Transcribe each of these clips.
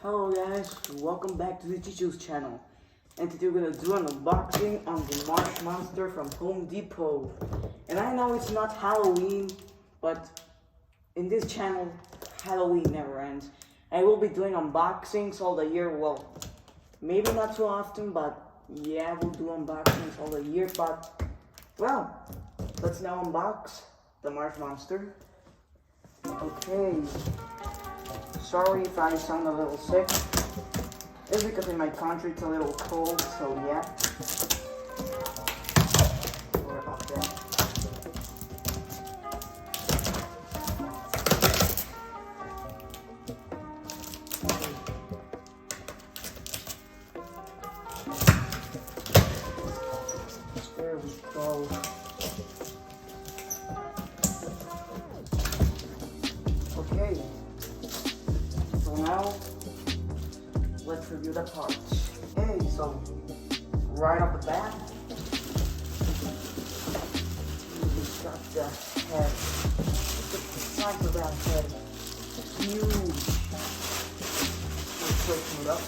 Hello guys, welcome back to the Chichu's channel. And today we're gonna do an unboxing on the Marsh monster from Home Depot. And I know it's not Halloween, but in this channel, Halloween never ends. I will be doing unboxings all the year. Well, maybe not too often, but yeah, we'll do unboxings all the year. But, well, let's now unbox the Marsh monster. Okay. Sorry if I sound a little sick. It's because in my country it's a little cold, so yeah. Sorry about that. There we go. Okay. So now, let's review the parts. Okay, so right off the bat, we've got the head. Look at the size of that head. Huge. Let's open it up.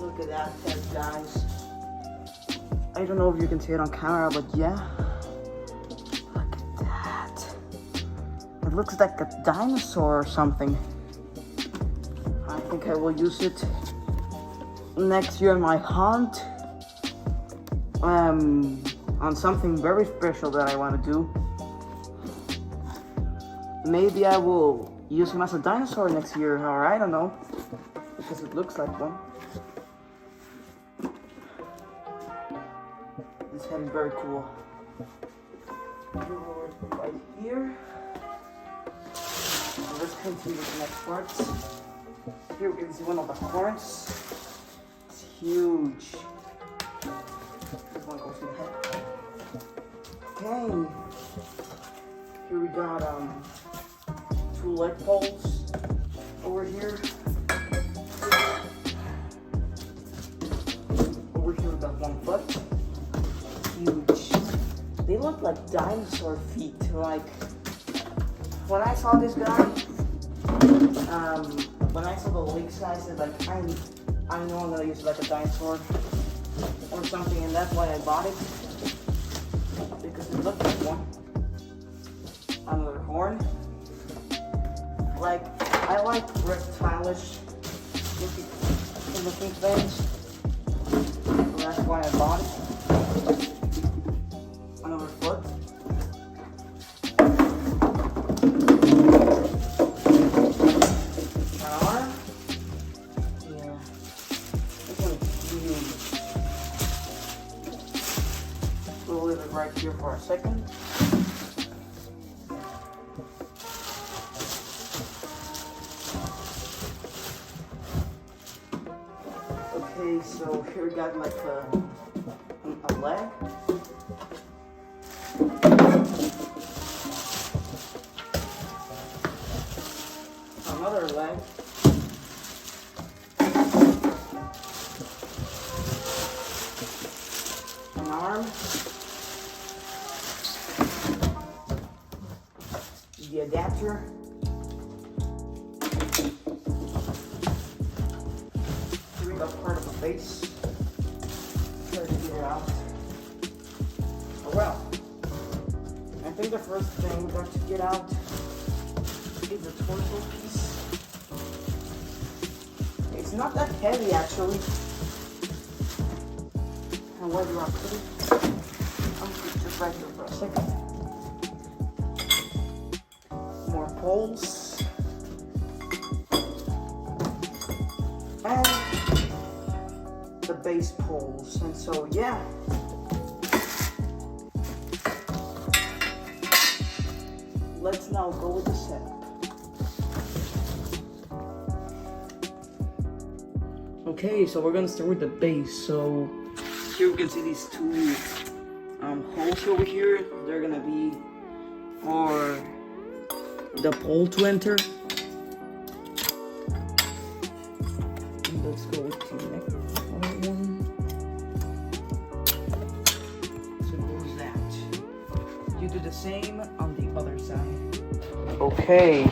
Look at that head, guys. I don't know if you can see it on camera, but yeah. Look at that. It looks like a dinosaur or something. I think I will use it next year in my hunt. On something very special that I want to do. Maybe I will use him as a dinosaur next year, or I don't know. Because it looks like one. This head is very cool. Right here. So let's continue with the next parts. Here we can see one of the horns. It's huge. This one goes in the head. Okay. Here we got two leg poles over here. Over here we got one foot. Huge. They look like dinosaur feet. Like when I saw this guy, when I saw the leg size, it's like I know I'm gonna use it like a dinosaur or something, and that's why I bought it because it looked like one. Another horn. Like I like reptilish looking things, so that's why I bought it. Another foot. An arm. Yeah. This one is huge. We'll leave it right here for a second. Okay, so here we got like a leg. Another leg. An arm. The adapter. Here we got part of the face. Try to get it out. Oh well. I think the first thing we got to get out is the torso piece. It's not that heavy actually. And where do I put it? I'm gonna put it just right here for a second. More poles. And the base poles. And so yeah. Let's now go with the setup. Okay, so we're gonna start with the base. So here we can see these two holes over here. They're gonna be for the pole to enter. And let's go with the next one. same on the other side. Okay,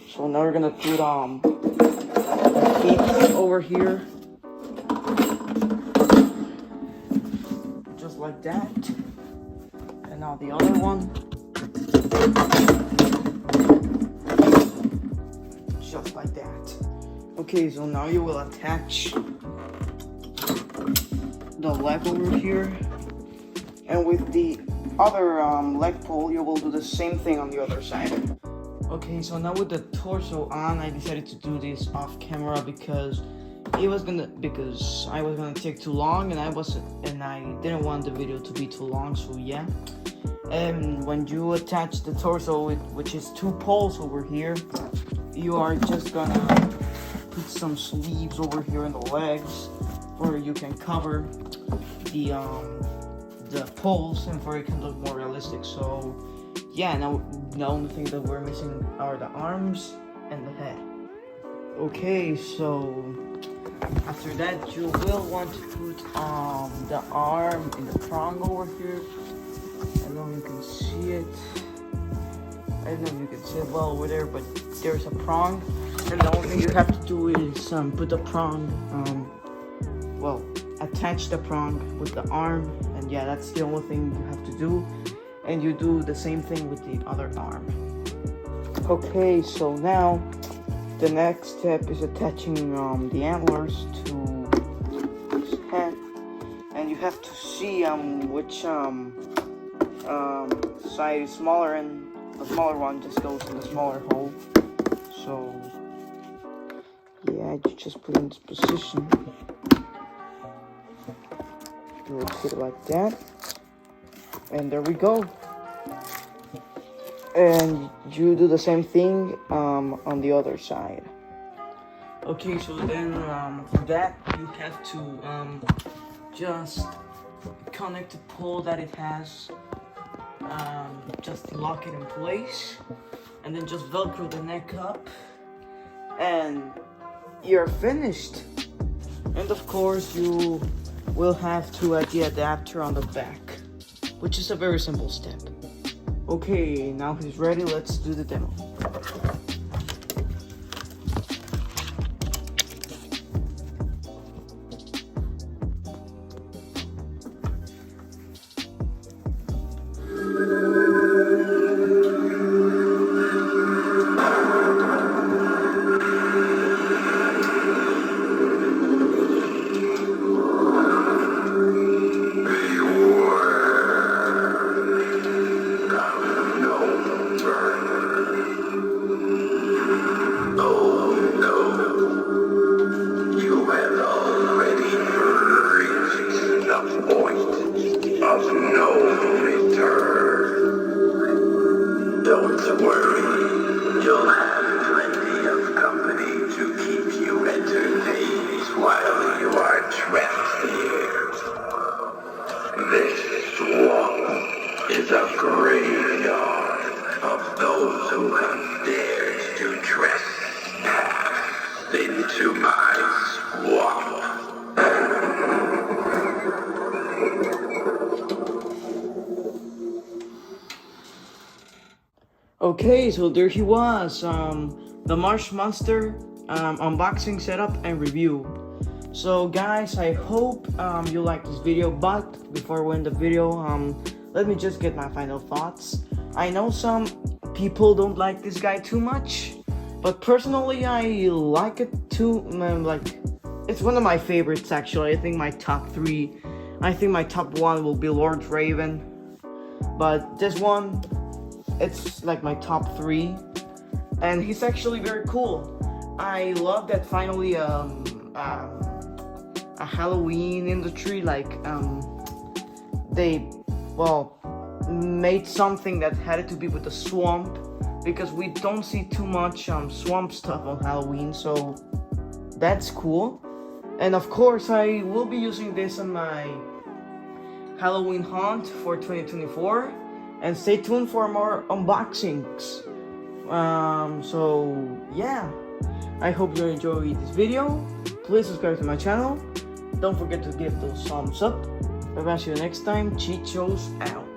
so now we're gonna put the feet over here, just like that. And now the other one, just like that. Okay, so now you will attach the leg over here, and with the other leg pull, you will do the same thing on the other side. Okay, so now with the torso on, I decided to do this off camera because I was gonna take too long, and I didn't want the video to be too long. So yeah, and when you attach the torso, which is 2 poles over here, you are just gonna put some sleeves over here in the legs, where you can cover the poles and for it can look more realistic. So yeah, now the only thing that we're missing are the arms and the head. Okay, so after that you will want to put the arm in the prong over here. I don't know if you can see it. I don't know if you can see it well over there, but there's a prong, and the only thing you have to do is put the prong, attach the prong with the arm, and yeah, that's the only thing you have to do. And you do the same thing with the other arm. Okay, so now the next step is attaching the antlers to his head, and you have to see which side is smaller, and the smaller one just goes in the smaller hole. So yeah, you just put it in this position. You will put it like that, and there we go. And you do the same thing on the other side. Okay, so then for that you have to just connect the pole that it has, just lock it in place, and then just velcro the neck up, and you're finished. And of course you will have to add the adapter on the back, which is a very simple step. Okay, now he's ready, let's do the demo. Don't worry, you'll have plenty of company to keep you entertained while you are trapped here. This swamp is a graveyard of those who have dared to trespass into my swamp. Okay, so there he was, the Marsh monster unboxing, setup, and review. So guys, I hope you liked this video, but before we end the video, let me just get my final thoughts. I know some people don't like this guy too much, but personally I like it too. It's one of my favorites actually. I think my top 3. I think my top 1 will be Lord Raven, but this one, it's like my top 3, and he's actually very cool. I love that finally a Halloween industry, like they made something that had to be with the swamp, because we don't see too much swamp stuff on Halloween, so that's cool. And of course I will be using this on my Halloween hunt for 2024. And stay tuned for more unboxings. So yeah, I hope you enjoyed this video. Please subscribe to my channel. Don't forget to give those thumbs up. I'll see you next time. Chichos out.